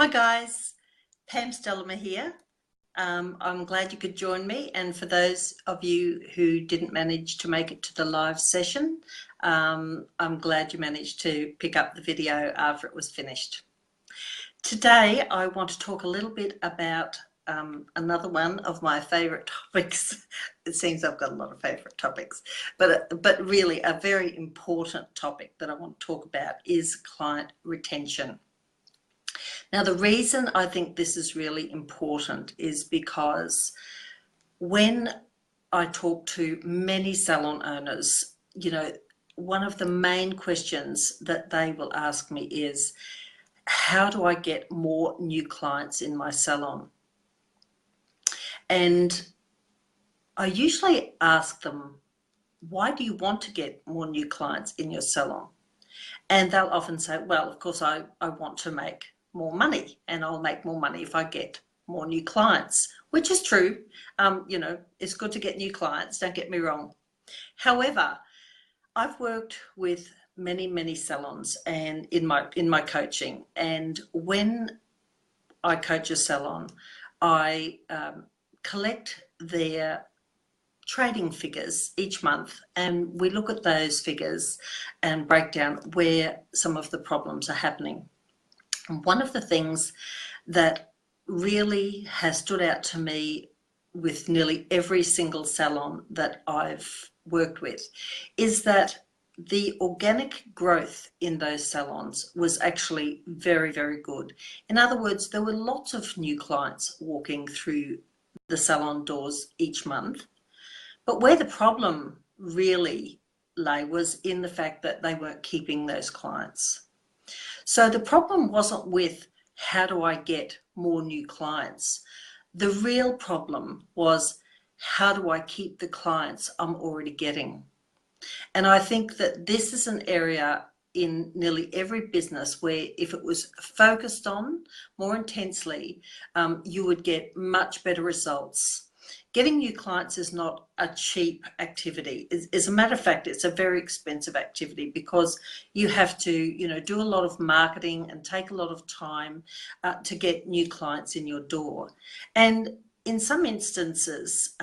Hi guys, Pam Stellimer here. I'm glad you could join me, and for those of you who didn't manage to make it to the live session, I'm glad you managed to pick up the video after it was finished. Today I want to talk a little bit about another one of my favourite topics. It seems I've got a lot of favourite topics, but really a very important topic that I want to talk about is client retention. Now, the reason I think this is really important is because when I talk to many salon owners, one of the main questions that they will ask me is, how do I get more new clients in my salon? And I usually ask them, why do you want to get more new clients in your salon? And they'll often say, well, of course, I want to make more money, and I'll make more money if I get more new clients, which is true. It's good to get new clients, don't get me wrong. However, I've worked with many salons and in my coaching, and when I coach a salon, I collect their trading figures each month, and we look at those figures and break down where some of the problems are happening. And one of the things that really has stood out to me with nearly every single salon that I've worked with is that the organic growth in those salons was actually very good. In other words, there were lots of new clients walking through the salon doors each month. But where the problem really lay was in the fact that they weren't keeping those clients. So the problem wasn't with how do I get more new clients? The real problem was, how do I keep the clients I'm already getting? And I think that this is an area in nearly every business where if it was focused on more intensely, you would get much better results. Getting new clients is not a cheap activity. As a matter of fact, it's a very expensive activity because you have to, do a lot of marketing and take a lot of time to get new clients in your door. And in some instances,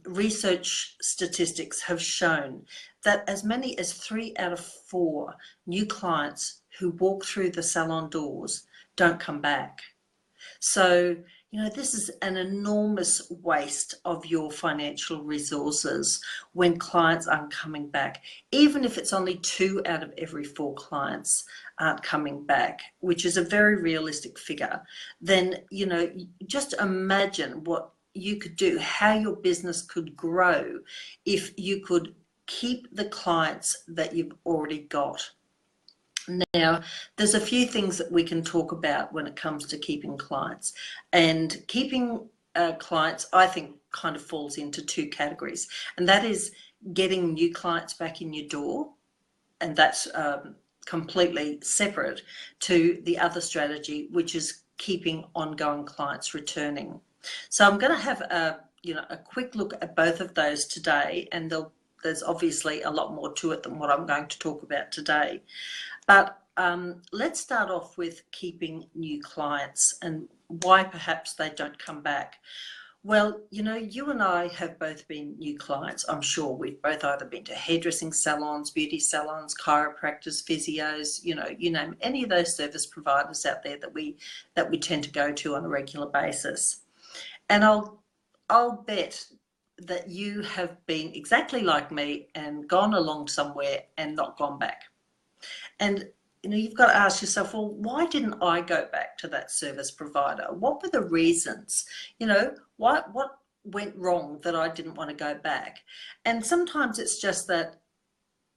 research statistics have shown that as many as 3 out of 4 new clients who walk through the salon doors don't come back. So, this is an enormous waste of your financial resources when clients aren't coming back. Even if it's only 2 out of every 4 clients aren't coming back, which is a very realistic figure, then, just imagine what you could do, how your business could grow if you could keep the clients that you've already got. Now, there's a few things that we can talk about when it comes to keeping clients. And keeping clients, I think, kind of falls into 2 categories. And that is getting new clients back in your door. And that's completely separate to the other strategy, which is keeping ongoing clients returning. So I'm going to have a quick look at both of those today. And there's obviously a lot more to it than what I'm going to talk about today. But let's start off with keeping new clients and why perhaps they don't come back. Well, you and I have both been new clients. I'm sure we've both either been to hairdressing salons, beauty salons, chiropractors, physios, you name any of those service providers out there that we tend to go to on a regular basis. And I'll bet that you have been exactly like me and gone along somewhere and not gone back. And you've got to ask yourself, well, why didn't I go back to that service provider? What were the reasons? What went wrong that I didn't want to go back? And sometimes it's just that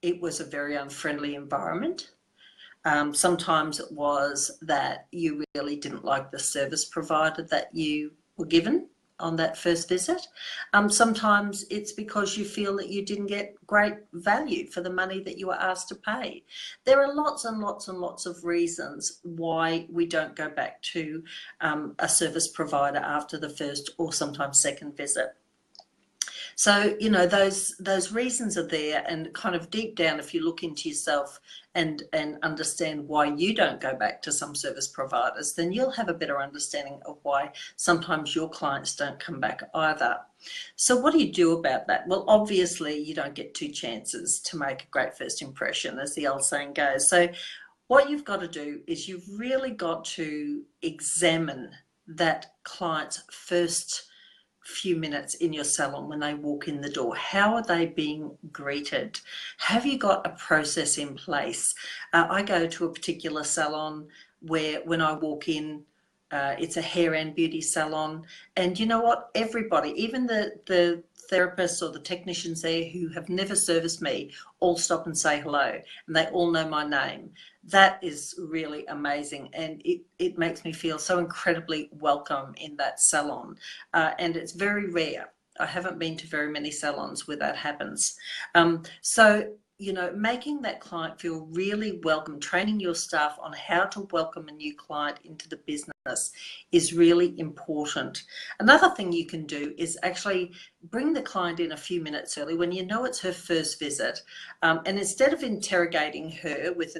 it was a very unfriendly environment. Sometimes it was that you really didn't like the service provider that you were given on that first visit. Sometimes it's because you feel that you didn't get great value for the money that you were asked to pay. There are lots and lots of reasons why we don't go back to a service provider after the first or sometimes second visit. So, you know, those reasons are there, and kind of deep down, if you look into yourself and understand why you don't go back to some service providers, then you'll have a better understanding of why sometimes your clients don't come back either. So what do you do about that? Well, obviously you don't get two chances to make a great first impression, as the old saying goes. So what you've got to do is you've really got to examine that client's first few minutes in your salon when they walk in the door. How are they being greeted? Have you got a process in place? I go to a particular salon where when I walk in, it's a hair and beauty salon, and you know what, everybody, even the therapists or the technicians there who have never serviced me, all stop and say hello, and they all know my name. That is really amazing, and it makes me feel so incredibly welcome in that salon, and it's very rare. I haven't been to very many salons where that happens. So, you know, making that client feel really welcome, training your staff on how to welcome a new client into the business is really important. Another thing you can do is actually bring the client in a few minutes early when you know it's her first visit, and instead of interrogating her with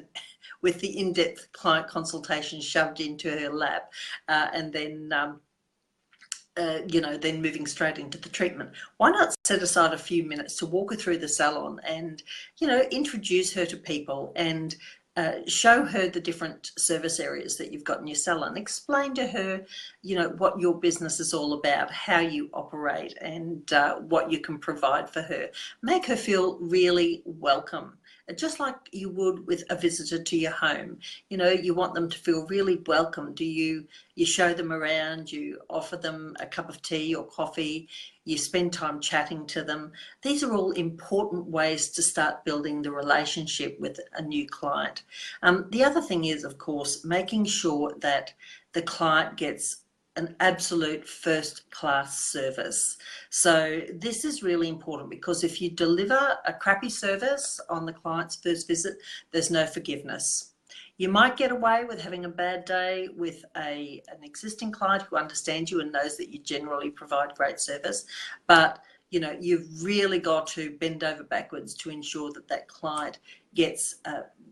the in-depth client consultation shoved into her lap, and then you know, then moving straight into the treatment. Why not set aside a few minutes to walk her through the salon and, you know, introduce her to people and show her the different service areas that you've got in your salon. Explain to her, you know, what your business is all about, how you operate, and what you can provide for her. Make her feel really welcome, just like you would with a visitor to your home. You know, you want them to feel really welcome. You show them around, you offer them a cup of tea or coffee, you spend time chatting to them. These are all important ways to start building the relationship with a new client. The other thing is, of course, making sure that the client gets an absolute first-class service. So this is really important, because if you deliver a crappy service on the client's first visit, there's no forgiveness. You might get away with having a bad day with an existing client who understands you and knows that you generally provide great service, but you know, you've really got to bend over backwards to ensure that that client gets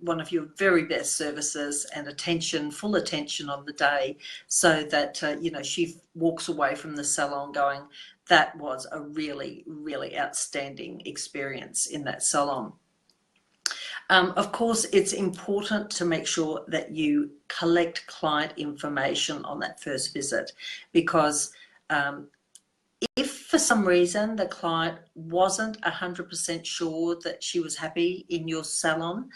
one of your very best services and attention, full attention on the day, so that you know, she walks away from the salon going, that was a really, really outstanding experience in that salon. Of course, it's important to make sure that you collect client information on that first visit, because if for some reason the client wasn't 100% sure that she was happy in your salon,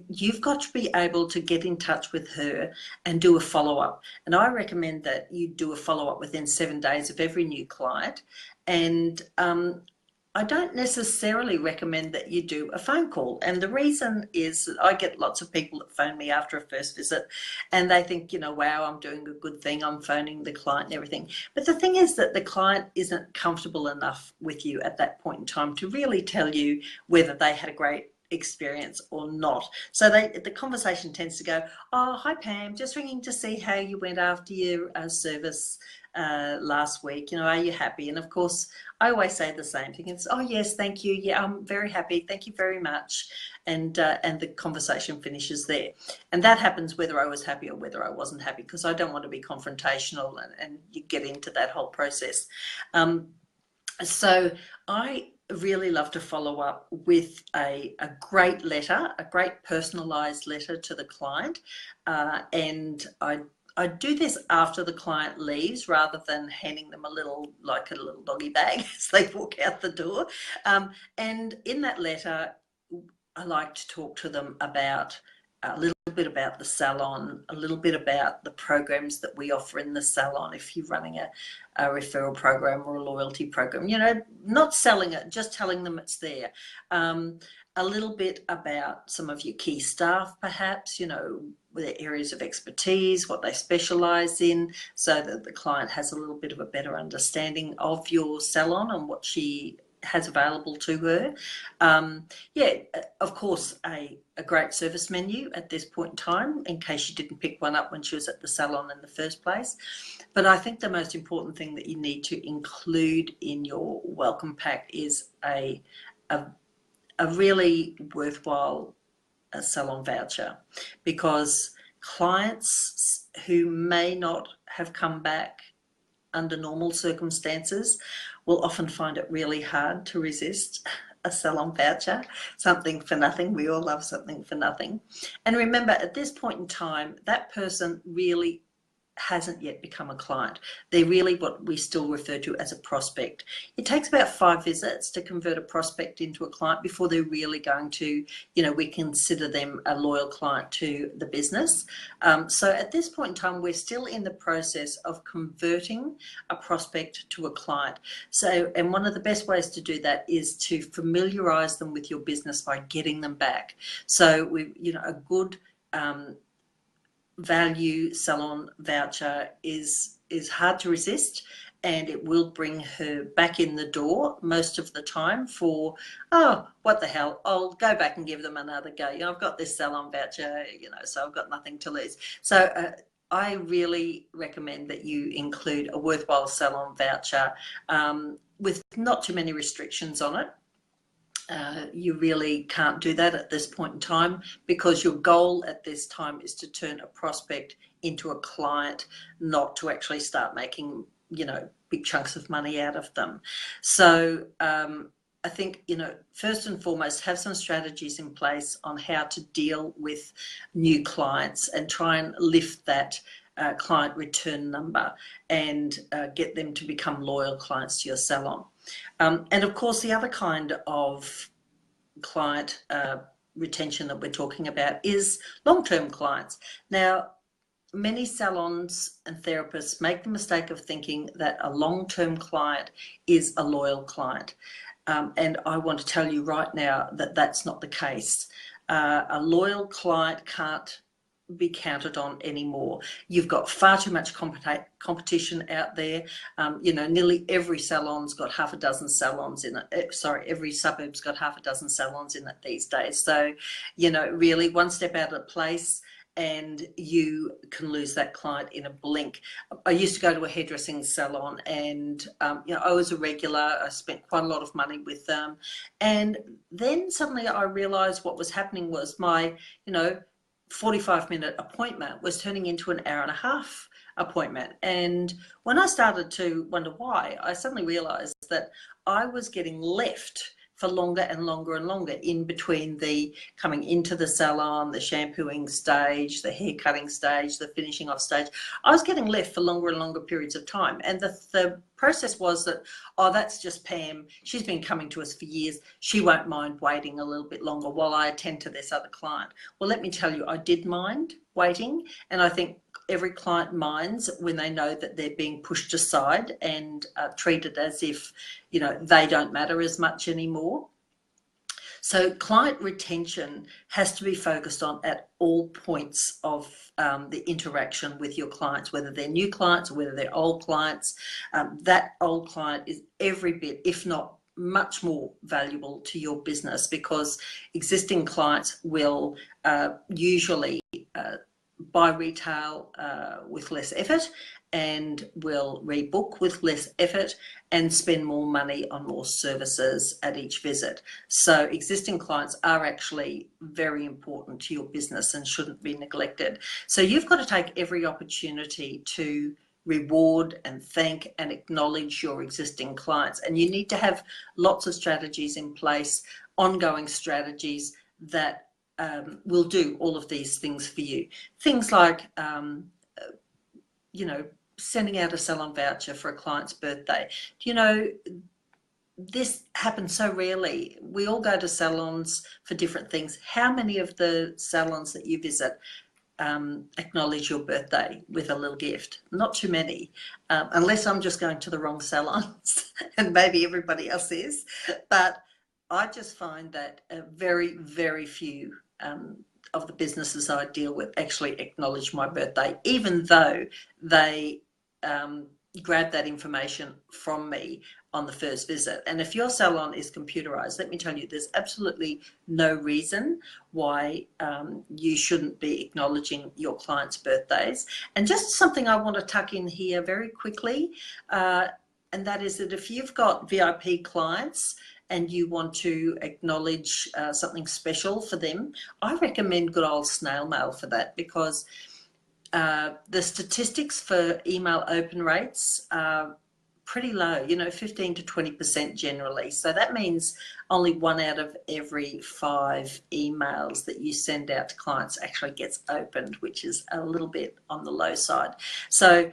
you've got to be able to get in touch with her and do a follow-up. And I recommend that you do a follow-up within 7 days of every new client. And I don't necessarily recommend that you do a phone call. And the reason is that I get lots of people that phone me after a first visit and they think, you know, wow, I'm doing a good thing, I'm phoning the client and everything. But the thing is that the client isn't comfortable enough with you at that point in time to really tell you whether they had a great experience or not. So the conversation tends to go, oh, hi Pam, just ringing to see how you went after your service last week. You know, are you happy? And of course, I always say the same thing. It's, oh yes, thank you. Yeah, I'm very happy. Thank you very much. And the conversation finishes there. And that happens whether I was happy or whether I wasn't happy, because I don't want to be confrontational and you get into that whole process. So I really love to follow up with a great letter, a great personalized letter to the client. And I do this after the client leaves, rather than handing them a little doggy bag as they walk out the door. And in that letter, I like to talk to them about a little bit about the salon, a little bit about the programs that we offer in the salon. If you're running a referral program or a loyalty program, you know, not selling it, just telling them it's there. A little bit about some of your key staff, perhaps, you know, their areas of expertise, what they specialize in, so that the client has a little bit of a better understanding of your salon and what she has available to her. Yeah, of course, a great service menu at this point in time, in case she didn't pick one up when she was at the salon in the first place. But I think the most important thing that you need to include in your welcome pack is a really worthwhile salon voucher, because clients who may not have come back under normal circumstances will often find it really hard to resist a salon voucher. Something for nothing. We all love something for nothing. And remember, at this point in time, that person really hasn't yet become a client. They're really what we still refer to as a prospect. It takes about 5 visits to convert a prospect into a client before they're really going to, we consider them a loyal client to the business. So at this point in time, we're still in the process of converting a prospect to a client. So, and one of the best ways to do that is to familiarize them with your business by getting them back. So a good value salon voucher is hard to resist, and it will bring her back in the door most of the time for, oh, what the hell, I'll go back and give them another go. I've got this salon voucher, so I've got nothing to lose. So I really recommend that you include a worthwhile salon voucher with not too many restrictions on it. You really can't do that at this point in time, because your goal at this time is to turn a prospect into a client, not to actually start making, big chunks of money out of them. So I think, first and foremost, have some strategies in place on how to deal with new clients and try and lift that client return number and get them to become loyal clients to your salon. And of course, the other kind of client retention that we're talking about is long-term clients. Now, many salons and therapists make the mistake of thinking that a long-term client is a loyal client. And I want to tell you right now that that's not the case. A loyal client can't be counted on anymore. You've got far too much competition out there. Nearly every salon's got half a dozen salons in it. Every suburb's got half a dozen salons in it these days. So, really one step out of place and you can lose that client in a blink. I used to go to a hairdressing salon, and I was a regular. I spent quite a lot of money with them, and then suddenly I realized what was happening was my 45-minute appointment was turning into an hour and a half appointment. And when I started to wonder why, I suddenly realized that I was getting left for longer and longer and longer in between the coming into the salon, the shampooing stage, the hair cutting stage, the finishing off stage. I was getting left for longer and longer periods of time. And the process was that, oh, that's just Pam. She's been coming to us for years. She won't mind waiting a little bit longer while I attend to this other client. Well, let me tell you, I did mind waiting. And I think every client minds when they know that they're being pushed aside and treated as if, they don't matter as much anymore. So client retention has to be focused on at all points of the interaction with your clients, whether they're new clients or whether they're old clients. That old client is every bit, if not much more valuable to your business, because existing clients will usually buy retail with less effort and will rebook with less effort and spend more money on more services at each visit. So existing clients are actually very important to your business and shouldn't be neglected. So you've got to take every opportunity to reward and thank and acknowledge your existing clients. And you need to have lots of strategies in place, ongoing strategies that will do all of these things for you. Things like, sending out a salon voucher for a client's birthday. This happens so rarely. We all go to salons for different things. How many of the salons that you visit acknowledge your birthday with a little gift? Not too many, unless I'm just going to the wrong salons and maybe everybody else is. But I just find that very, very few of the businesses I deal with actually acknowledge my birthday, even though they grab that information from me on the first visit. And if your salon is computerized, let me tell you, there's absolutely no reason why you shouldn't be acknowledging your clients' birthdays. And just something I want to tuck in here very quickly, and that is that if you've got VIP clients and you want to acknowledge something special for them, I recommend good old snail mail for that, because the statistics for email open rates are pretty low, 15 to 20% generally. So that means only 1 out of every 5 emails that you send out to clients actually gets opened, which is a little bit on the low side. So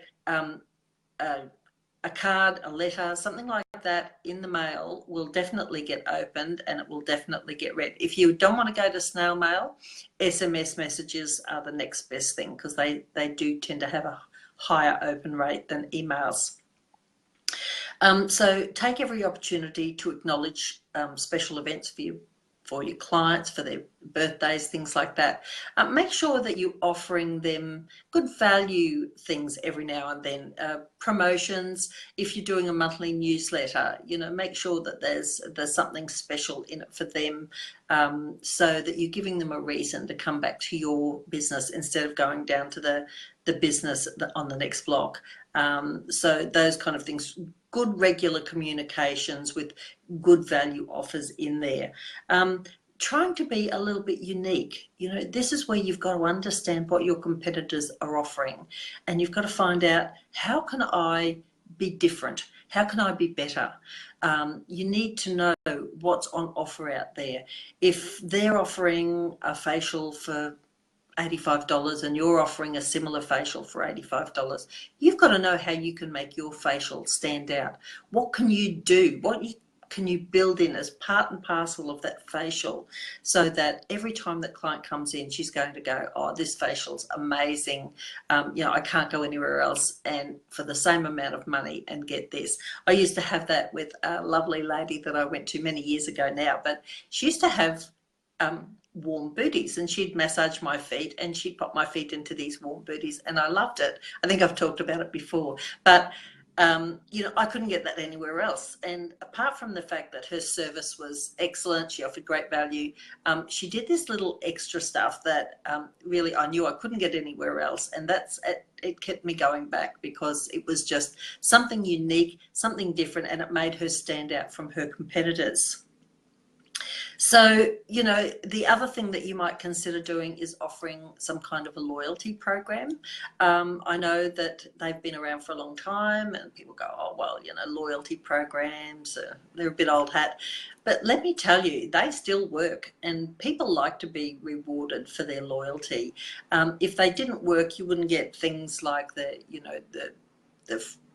a card, a letter, something like that in the mail will definitely get opened, and it will definitely get read. If you don't want to go to snail mail, SMS messages are the next best thing, because they do tend to have a higher open rate than emails. So take every opportunity to acknowledge special events for your clients, for their birthdays, things like that. Make sure that you're offering them good value things every now and then. Promotions, if you're doing a monthly newsletter, make sure that there's something special in it for them, so that you're giving them a reason to come back to your business instead of going down to the business on the next block. So those kind of things. Good regular communications with good value offers in there. Trying to be a little bit unique. This is where you've got to understand what your competitors are offering, and you've got to find out, how can I be different? How can I be better? You need to know what's on offer out there. If they're offering a facial for $85 and you're offering a similar facial for $85, you've got to know how you can make your facial stand out. What can you do? Can you build in as part and parcel of that facial, so that every time that client comes in, she's going to go, oh, this facial's amazing. I can't go anywhere else and for the same amount of money and get this. I used to have that with a lovely lady that I went to many years ago now, but she used to have warm booties, and she'd massage my feet and she'd pop my feet into these warm booties, and I loved it. I think I've talked about it before, but I couldn't get that anywhere else. And apart from the fact that her service was excellent, she offered great value, she did this little extra stuff that really I knew I couldn't get anywhere else, and it kept me going back, because it was just something unique, something different, and it made her stand out from her competitors. So, the other thing that you might consider doing is offering some kind of a loyalty program. I know that they've been around for a long time, and people go, oh, well, loyalty programs, they're a bit old hat. But let me tell you, they still work, and people like to be rewarded for their loyalty. If they didn't work, you wouldn't get things like the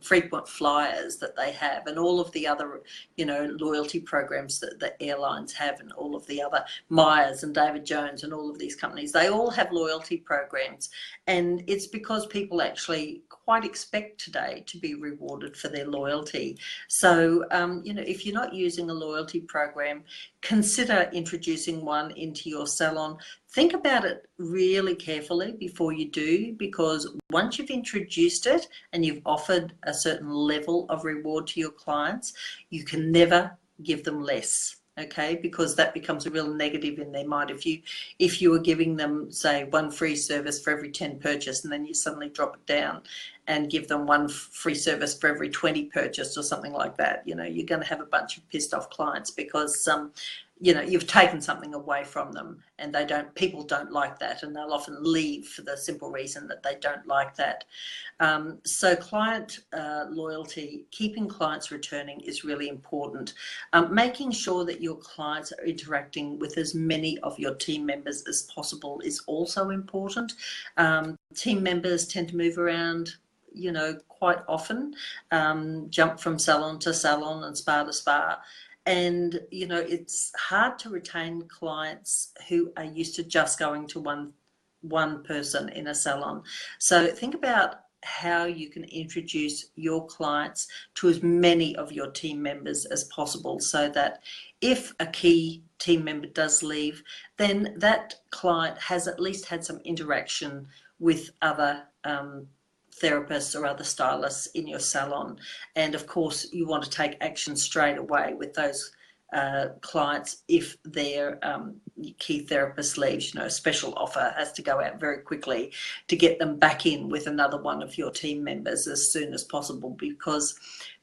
frequent flyers that they have, and all of the other loyalty programs that the airlines have, and all of the other Myers and David Jones and all of these companies. They all have loyalty programs, and it's because people actually quite expect today to be rewarded for their loyalty. So if you're not using a loyalty program, consider introducing one into your salon. Think about it really carefully before you do, because once you've introduced it and you've offered a certain level of reward to your clients, you can never give them less. Okay, because that becomes a real negative in their mind. If you were giving them, say, 1 free service for every 10 purchase, and then you suddenly drop it down and give them 1 free service for every 20 purchased or something like that, you're going to have a bunch of pissed off clients, because you've taken something away from them, and people don't like that, and they'll often leave for the simple reason that they don't like that. So client loyalty, keeping clients returning, is really important. Making sure that your clients are interacting with as many of your team members as possible is also important. Team members tend to move around, quite often, jump from salon to salon and spa to spa. And, it's hard to retain clients who are used to just going to one person in a salon. So think about how you can introduce your clients to as many of your team members as possible, so that if a key team member does leave, then that client has at least had some interaction with other therapists or other stylists in your salon. And of course, you want to take action straight away with those clients if their key therapist leaves. You know, a special offer has to go out very quickly to get them back in with another one of your team members as soon as possible, because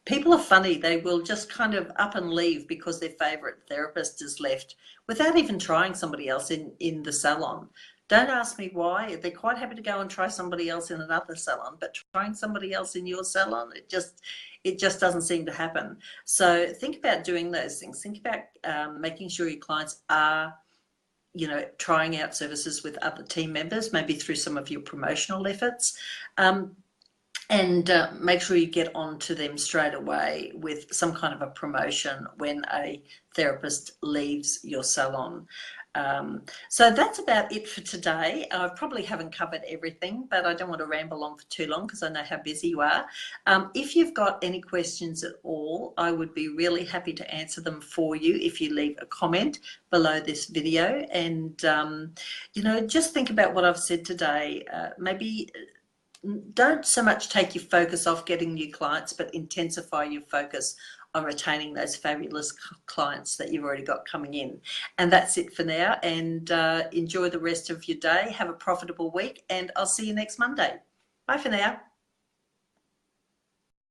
people are funny. They will just kind of up and leave because their favorite therapist is left without even trying somebody else in the salon. Don't ask me why. They're quite happy to go and try somebody else in another salon, but trying somebody else in your salon, it just doesn't seem to happen. So think about doing those things. Think about making sure your clients are, you know, trying out services with other team members, maybe through some of your promotional efforts. And make sure you get on to them straight away with some kind of a promotion when a therapist leaves your salon. So that's about it for today. I probably haven't covered everything, but I don't want to ramble on for too long because I know how busy you are. If you've got any questions at all, I would be really happy to answer them for you if you leave a comment below this video. And, you know, just think about what I've said today. Maybe don't so much take your focus off getting new clients, but intensify your focus on retaining those fabulous clients that you've already got coming in. And that's it for now. And enjoy the rest of your day. Have a profitable week, and I'll see you next Monday. Bye for now.